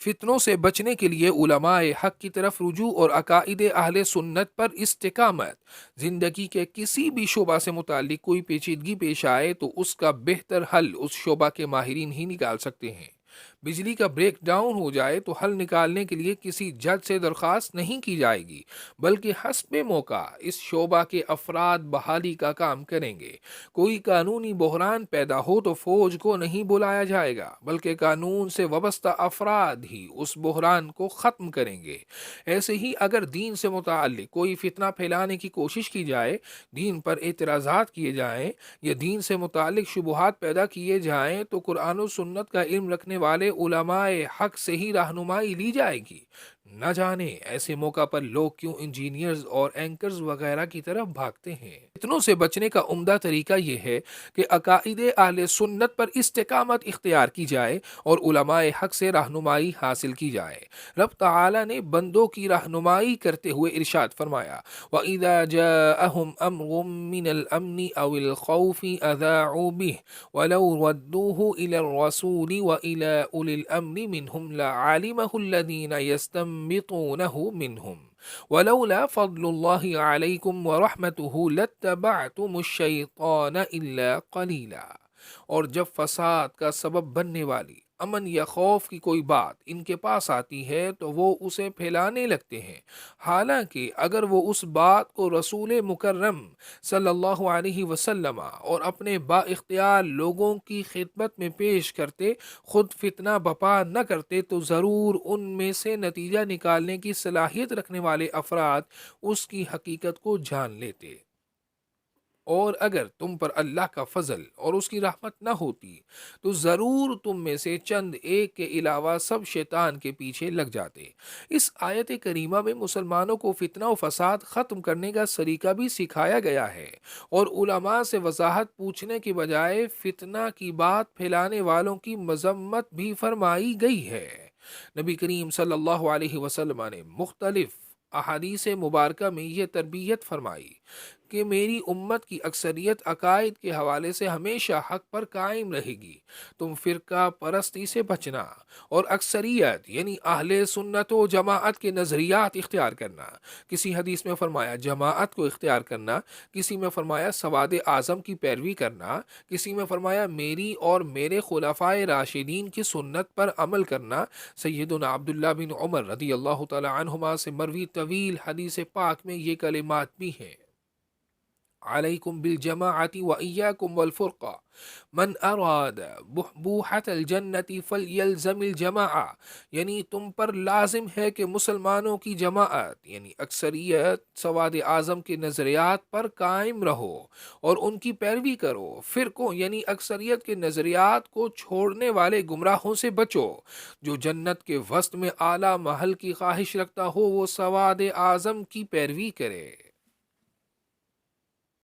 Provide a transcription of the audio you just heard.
فتنوں سے بچنے کے لیے علماء حق کی طرف رجوع اور عقائد اہل سنت پر استقامت۔ زندگی کے کسی بھی شعبہ سے متعلق کوئی پیچیدگی پیش آئے تو اس کا بہتر حل اس شعبہ کے ماہرین ہی نکال سکتے ہیں۔ بجلی کا بریک ڈاؤن ہو جائے تو حل نکالنے کے لیے کسی جج سے درخواست نہیں کی جائے گی، بلکہ حسب موقع اس شعبہ کے افراد بحالی کا کام کریں گے۔ کوئی قانونی بحران پیدا ہو تو فوج کو نہیں بلایا جائے گا، بلکہ قانون سے وابستہ افراد ہی اس بحران کو ختم کریں گے۔ ایسے ہی اگر دین سے متعلق کوئی فتنہ پھیلانے کی کوشش کی جائے، دین پر اعتراضات کیے جائیں یا دین سے متعلق شبہات پیدا کیے جائیں تو قرآن و سنت کا علم رکھنے والے علماء حق سے ہی رہنمائی لی جائے گی۔ نہ جانے ایسے موقع پر لوگ کیوں انجینئرز اور اینکرز وغیرہ کی طرف بھاگتے ہیں۔ فتنوں سے بچنے کا عمدہ طریقہ یہ ہے کہ عقائد اہل سنت پر استقامت اختیار کی جائے اور علماء حق سے رہنمائی حاصل کی جائے۔ رب تعالی نے بندوں کی رہنمائی کرتے ہوئے ارشاد فرمایا، وَإِذَا جَاءَهُمْ أَمْرٌ مِّنَ الْأَمْنِ أَوِ الْخَوْفِ أَذَاعُوا بِهِ وَلَوْ رَدُّوهُ إِلَى الرَّسُولِ وَإِلَى أُولِي الْأَمْرِ مِنْهُمْ لَعَلِمَهُ الَّذِينَ يَسْتَنبِطُونَهُ مِنْهُمْ ولولا فضل الله عليكم ورحمته لاتبعتم الشيطان إلا قليلا۔ اور جب فساد کا سبب بننے والی امن یا خوف کی کوئی بات ان کے پاس آتی ہے تو وہ اسے پھیلانے لگتے ہیں، حالانکہ اگر وہ اس بات کو رسول مکرم صلی اللہ علیہ وسلم اور اپنے با اختیار لوگوں کی خدمت میں پیش کرتے، خود فتنہ بپا نہ کرتے تو ضرور ان میں سے نتیجہ نکالنے کی صلاحیت رکھنے والے افراد اس کی حقیقت کو جان لیتے۔ اور اگر تم پر اللہ کا فضل اور اس کی رحمت نہ ہوتی تو ضرور تم میں سے چند ایک کے علاوہ سب شیطان کے پیچھے لگ جاتے۔ اس آیت کریمہ میں مسلمانوں کو فتنہ و فساد ختم کرنے کا طریقہ بھی سکھایا گیا ہے، اور علماء سے وضاحت پوچھنے کی بجائے فتنہ کی بات پھیلانے والوں کی مذمت بھی فرمائی گئی ہے۔ نبی کریم صلی اللہ علیہ وسلم نے مختلف احادیث مبارکہ میں یہ تربیت فرمائی کہ میری امت کی اکثریت عقائد کے حوالے سے ہمیشہ حق پر قائم رہے گی۔ تم فرقہ پرستی سے بچنا اور اکثریت یعنی اہل سنت و جماعت کے نظریات اختیار کرنا۔ کسی حدیث میں فرمایا جماعت کو اختیار کرنا، کسی میں فرمایا سواد اعظم کی پیروی کرنا، کسی میں فرمایا میری اور میرے خلفائے راشدین کی سنت پر عمل کرنا۔ سیدنا عبداللہ بن عمر رضی اللہ تعالی عنہما سے مروی طویل حدیث پاک میں یہ کلمات بھی ہیں، علیکم بالجماعت و ایاکم والفرقہ، من اراد بحبوحت الجنت فلیلزم الجماعہ، یعنی تم پر لازم ہے کہ مسلمانوں کی جماعت یعنی اکثریت سواد اعظم کے نظریات پر قائم رہو اور ان کی پیروی کرو، فرقوں یعنی اکثریت کے نظریات کو چھوڑنے والے گمراہوں سے بچو۔ جو جنت کے وسط میں اعلیٰ محل کی خواہش رکھتا ہو وہ سواد اعظم کی پیروی کرے۔